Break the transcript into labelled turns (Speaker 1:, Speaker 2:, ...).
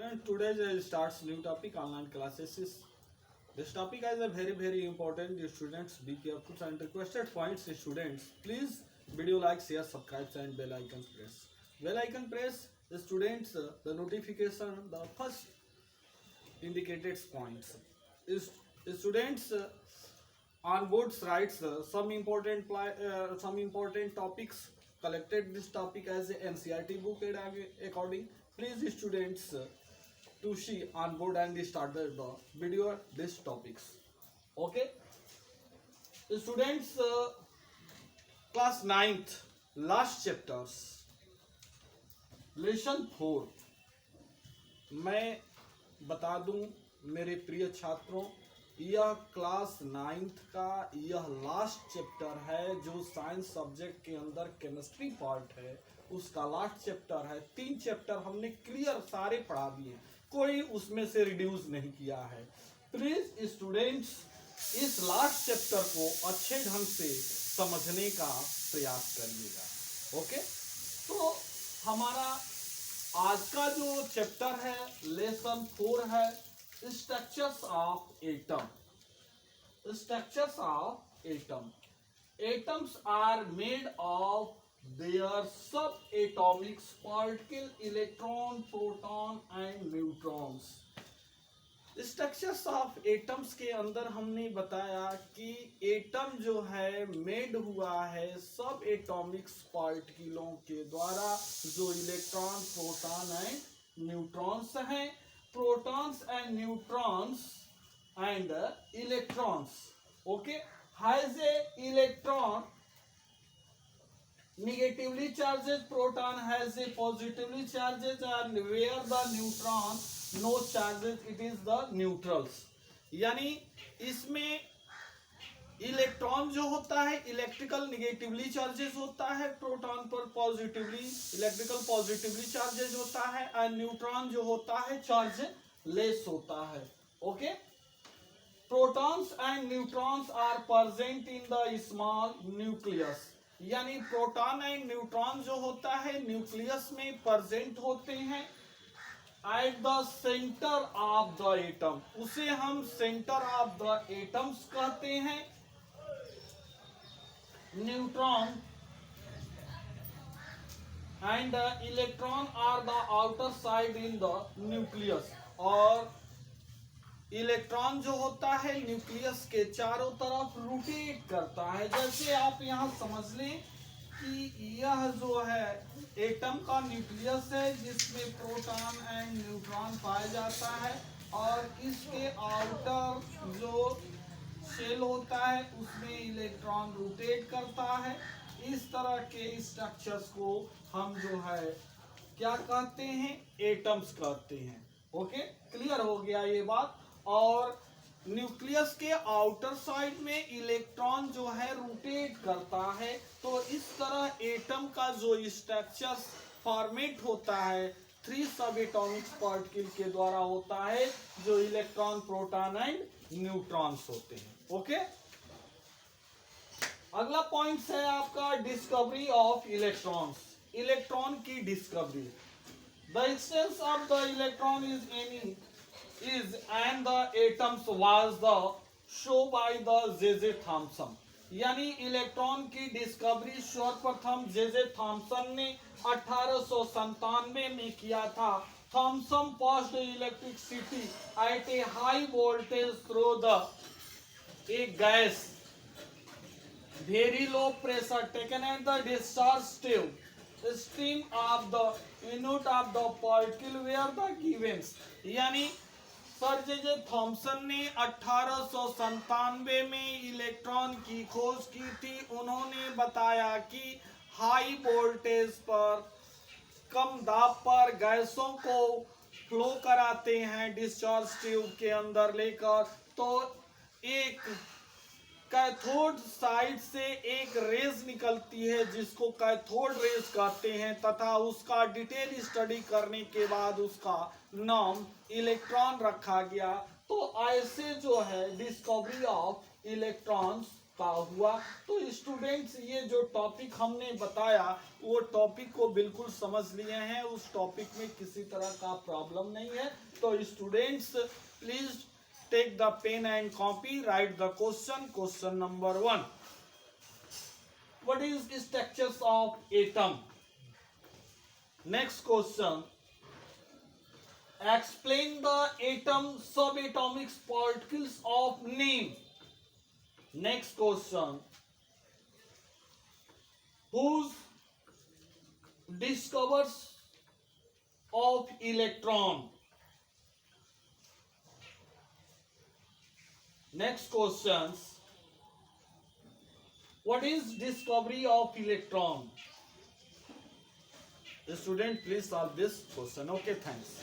Speaker 1: And today starts new topic online classes. This topic is a very important. You students be careful and requested points. Students, please video like, share, subscribe and bell icon press. Bell icon press. The students the notification the first indicated points. Is students on both writes some important topics collected this topic as a NCERT book according. Please students to see on board and start the video this topics. Okay, students class 9th last chapters lesson 4 मैं बता दूं मेरे प्रिय छात्रों, यह class 9th का यह last chapter है जो साइंस सब्जेक्ट के अंदर केमिस्ट्री पार्ट है, उसका लास्ट चैप्टर है। 3 चैप्टर हमने क्लियर सारे पढ़ा दिए, कोई उसमें से रिड्यूस नहीं किया है। प्लीज स्टूडेंट्स इस लास्ट चैप्टर को अच्छे ढंग से समझने का प्रयास करिएगा। ओके, तो हमारा आज का जो चैप्टर है लेसन 4 है structures of atom. Structures of atom. Atoms are made of their subatomic particle electron, proton and neutrons। Structures of atoms के अंदर हमने बताया कि एटम जो है मेड हुआ है सब एटॉमिक पार्टिकलों के द्वारा जो इलेक्ट्रॉन, प्रोटॉन एंड न्यूट्रॉन्स हैं। Protons and neutrons and electrons okay has a electron negatively charged, proton has a positively charged and where the neutron no charges it is the neutrals। यानी इसमें electron जो होता है electrical negatively charges होता है, proton पर positively electrical positively charges होता है एंड न्यूट्रॉन जो होता है चार्ज लेस होता है। Okay, protons and neutrons are present in the small nucleus. यानी प्रोटॉन एंड न्यूट्रॉन जो होता है न्यूक्लियस में प्रेजेंट होते हैं at the centre of the atom, उसे हम सेंटर ऑफ द एटम्स कहते हैं। Neutron and electron are the outer side in the nucleus. और इलेक्ट्रॉन जो होता है न्यूक्लियस के चारों तरफ रोटेट करता है। जैसे आप यहाँ समझ लें कि यह जो है एटम का न्यूक्लियस है जिसमें प्रोटॉन एंड न्यूट्रॉन पाया जाता है और इसके आउटर जो शेल होता है उसमें इलेक्ट्रॉन रोटेट करता है। इस तरह के स्ट्रक्चर्स को हम जो है क्या कहते हैं, एटम्स कहते हैं। ओके, क्लियर हो गया ये बात। और न्यूक्लियस के आउटर साइड में इलेक्ट्रॉन जो है रोटेट करता है, तो इस तरह एटम का जो स्ट्रक्चर फॉर्मेट होता है 3 सब एटॉमिक पार्टिकल के द्वारा होता है जो इलेक्ट्रॉन, प्रोटॉन एंड न्यूट्रॉन्स होते हैं। ओके, अगला पॉइंट है आपका डिस्कवरी ऑफ इलेक्ट्रॉन्स। इलेक्ट्रॉन की discovery. The expanse of the electron is and the atoms was the show by the J.J. Thomson. यानी इलेक्ट्रॉन की डिस्कवरी सर्वप्रथम J.J. थॉमसन ने 1897 में किया था। Thomson passed electricity at a high voltage through the a gas very low pressure taken at the discharge tube stream of the unit of the particle where the given। यानी sir J.J. Thomson ने 1897 में electron की खोज की थी। उन्होंने बताया कि हाई वोल्टेज पर, कम दाब पर गैसों को फ्लो कराते हैं डिस्चार्ज ट्यूब के अंदर लेकर, तो एक कैथोड साइड से एक रेज निकलती है जिसको कैथोड रेज कहते हैं तथा उसका डिटेल स्टडी करने के बाद उसका नाम इलेक्ट्रॉन रखा गया। तो ऐसे जो है डिस्कवरी ऑफ इलेक्ट्रॉन्स का हुआ। तो स्टूडेंट्स ये जो टॉपिक हमने बताया वो टॉपिक को बिल्कुल समझ लिए हैं, उस टॉपिक में किसी तरह का प्रॉब्लम नहीं है। तो students please take the pen and copy, write the question number 1। What is structures of atom? Next question, explain the atom subatomic particles of name. Next question, whose discoverers of electron? Next questions, what is discovery of electron? The student please solve this question. Okay, thanks.